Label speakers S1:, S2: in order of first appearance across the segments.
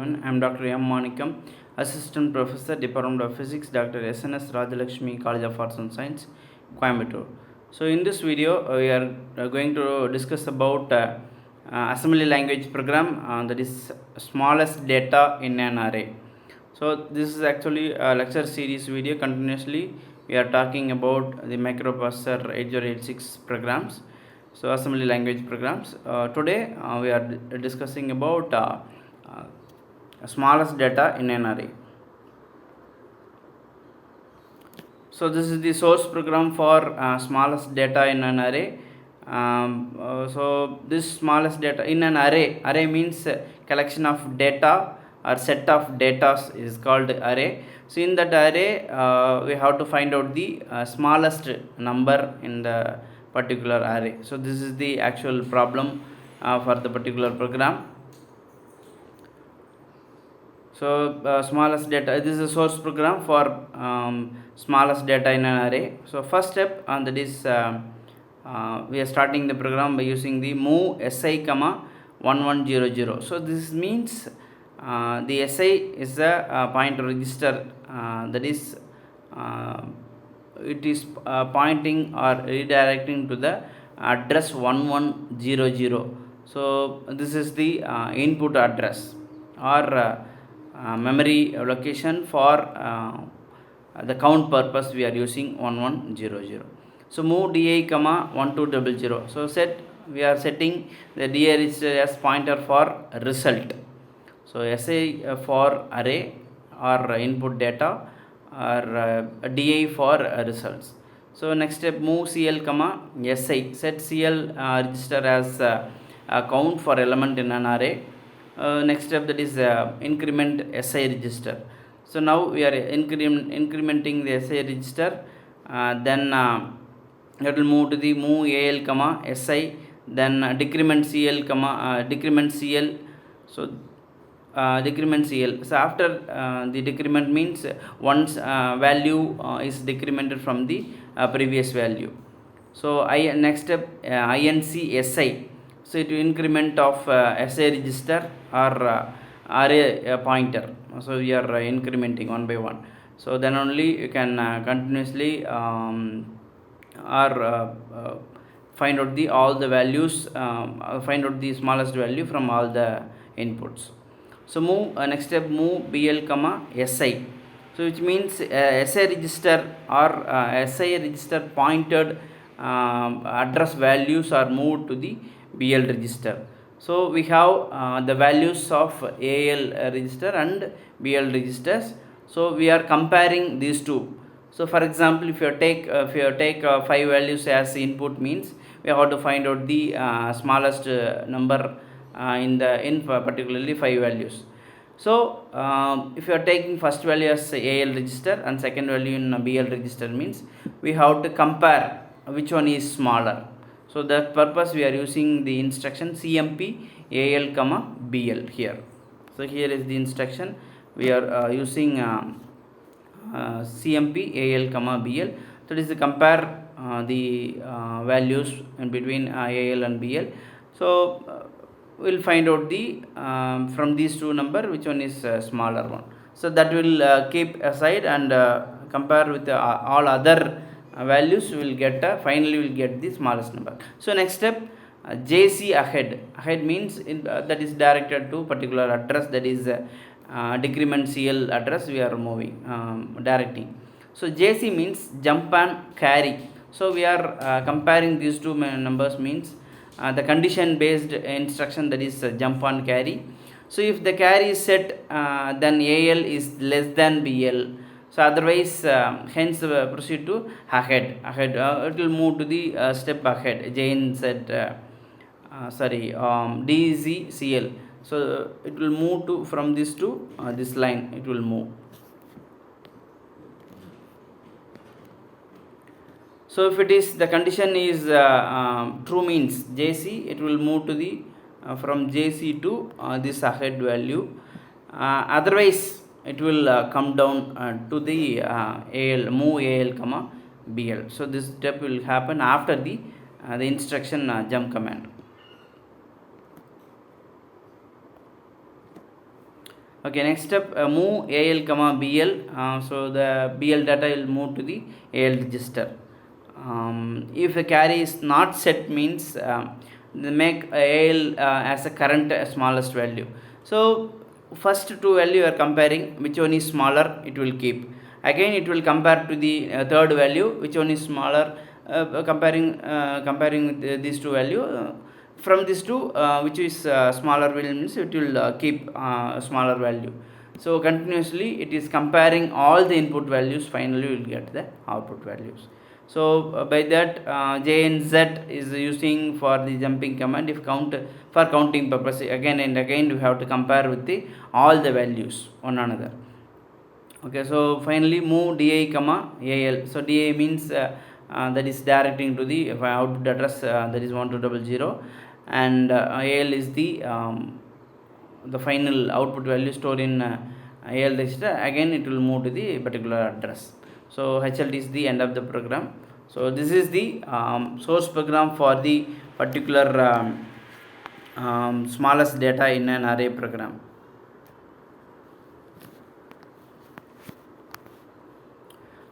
S1: everyone. I am Dr.M.Manickam, Assistant Professor, Department of Physics, Dr. SNS College of Arts and Science, Coimbatore. So in this video, we are going to discuss about assembly language program that is smallest data in an array. So this is actually a lecture series video. Continuously, we are talking about the microprocessor 8086 programs. So assembly language programs. Today we are discussing about smallest data in an array. So this is the source program for smallest data in an array. So this smallest data in an array means collection of data or set of data is called array. So in that array we have to find out the smallest number in the particular array. So this is the actual problem for the particular program. So smallest data, this is a source program for smallest data in an array. So first step that is we are starting the program by using the move si comma 1100. So this means the si is a pointer register that is it is pointing or redirecting to the address 1100. So this is the input address or memory location for the count purpose. We are using 1100. So move di comma 1200. So we are setting the di register as pointer for result. So si for array or input data or di for results. So next step, move cl comma si. Set cl register as a count for element in an array. Next step, that is increment si register. So now we are incrementing the si register. Then it will move to the move al comma si. Then decrement cl comma decrement cl. So decrement cl. So after the decrement means once value is decremented from the previous value. So next step, inc si. So it will increment of si register or array pointer. So we are incrementing one by one. So then only you can continuously find out the all the values, find out the smallest value from all the inputs. So move next step, move bl comma si. So which means si register or si register pointed address values are moved to the bl register. So we have the values of al register and bl registers. So we are comparing these two. So for example, if you take 5 values as input, means we have to find out the smallest number in particularly 5 values. So if you are taking first value as al register and second value in bl register, means we have to compare which one is smaller. So that purpose we are using the instruction cmp al comma bl here. So here is the instruction. We are using cmp al comma bl. So it is to compare the values in between al and bl. So we'll find out the from these two number which one is smaller one. So that will keep aside and compare with all other values. Will get finally will get the smallest number. So next step, jc ahead means that is directed to particular address, that is decrement cl address we are moving directing. So jc means jump and carry. So we are comparing these two numbers, means the condition based instruction, that is jump and carry. So if the carry is set, then al is less than bl. So otherwise hence proceed to ahead. It will move to the step ahead. jn set dz so it will move to from this to this line, it will move. So if it is the condition is true, means jc, it will move to the from jc to this ahead value. Otherwise it will come down to the al, move al comma bl. So this step will happen after the instruction jump command. Okay, next step, move AL comma BL. So the BL data will move to the AL register. If a carry is not set means they make AL as a current smallest value. So first two value you are comparing, which one is smaller it will keep. Again it will compare to the third value, which one is smaller, comparing these two value. From these two, which is smaller value means it will keep smaller value. So continuously it is comparing all the input values, finally you will get the output values. So by that, J and Z is using for the jumping command. If count for counting purpose, again and again we have to compare with the all the values one another. Okay, so finally move DI comma AL. So DI means that is directing to the output address, that is 1200, and AL is the final output value stored in AL register. Again it will move to the particular address. So HLD is the end of the program. So this is the source program for the particular smallest data in an array program.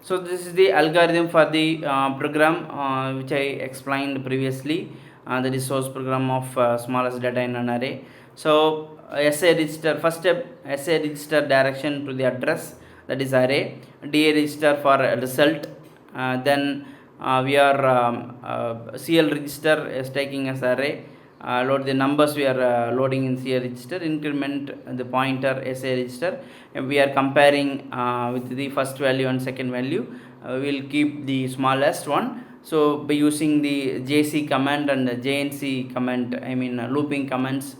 S1: So this is the algorithm for the program which I explained previously. That is source program of smallest data in an array. So SA register, first step, SA register direction to the address, that is array. DA register for result. Then we are CL register is taking as array. Load the numbers we are loading in CL register, increment the pointer SA register, and we are comparing with the first value and second value. We will keep the smallest one. So by using the JC command and the JNC command, I mean looping commands,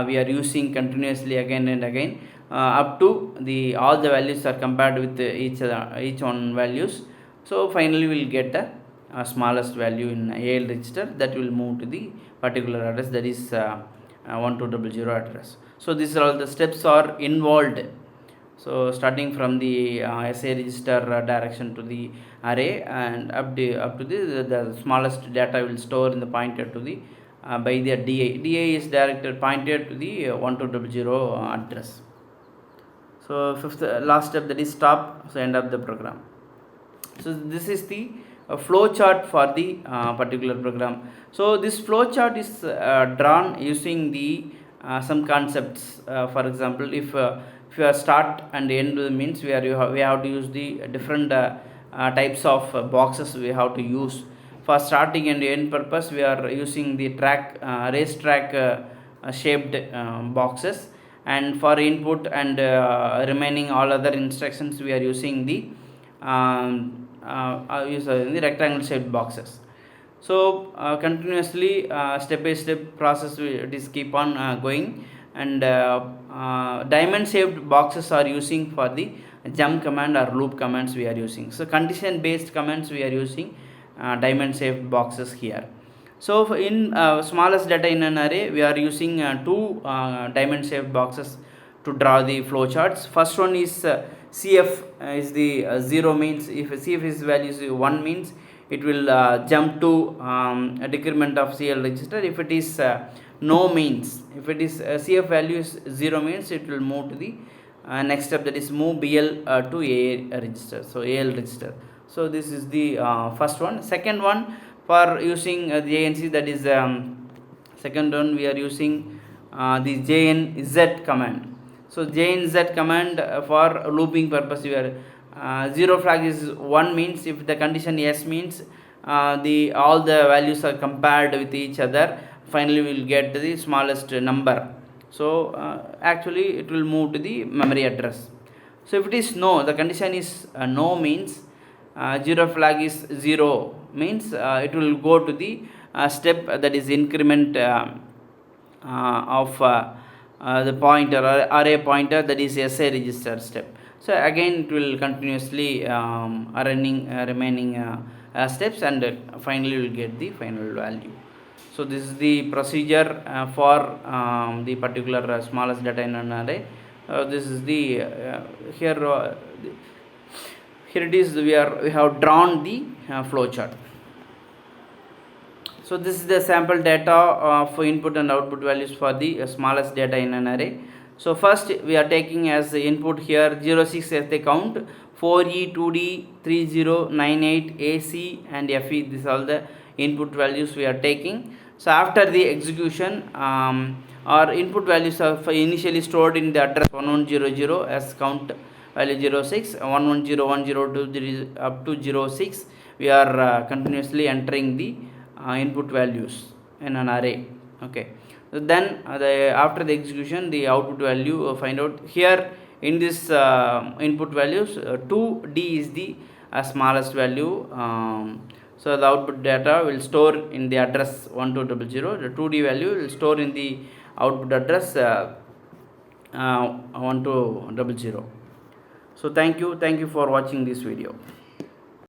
S1: we are using continuously again and again up to the all the values are compared with each one values. So finally we will get the smallest value in AL register that will move to the particular address, that is 1200 address. So these are all the steps are involved. So starting from the SA register direction to the array, and up to the smallest data will store in the pointer to the by the DA. DA is directed pointed to the 1200 address. So fifth last step, that is stop. So end of the program. So this is the flow chart for the particular program. So this flow chart is drawn using the some concepts. For example, if you are start and end means we have to use the different types of boxes we have to use. For starting and end purpose, we are using the track race track shaped boxes, and for input and remaining all other instructions we are using the the rectangle shaped boxes. So continuously step by step process it is keep on going, and diamond shaped boxes are using for the jump command or loop commands we are using. So condition based commands we are using diamond shaped boxes here. So in smallest data in an array, we are using two diamond shaped boxes to draw the flow charts. First one is CF is the 0 means if CF is value is 1 means it will jump to a decrement of CL register. If it is no means, if it is CF value is 0 means it will move to the next step, that is move BL to A register, so AL register. So this is the first one. Second one, for using the JNC, that is second one we are using the JNZ command. So JNZ command for looping purpose, we are 0 flag is 1 means if the condition yes means the all the values are compared with each other, finally we will get the smallest number. So actually it will move to the memory address. So if it is no, the condition is no means 0 flag is 0 means it will go to the step, that is increment of the pointer or array pointer, that is SA register step. So again it will continuously running remaining steps, and finally you will get the final value. So this is the procedure for the particular smallest data in an array. This is the here it is, we have drawn the flow chart. So this is the sample data for input and output values for the smallest data in an array. So first we are taking as the input here 06 as the count, 4E, 2D, 3098, AC and FE. These are all the input values we are taking. So after the execution, our input values are initially stored in the address 1100 as count value 06, 110102 up to 06. We are continuously entering the input values in an array. Okay. So then after the execution, the output value find out here in this input values. 2D is the smallest value. So the output data will store in the address 1200. The 2D value will store in the output address 1200. So thank you for watching this video.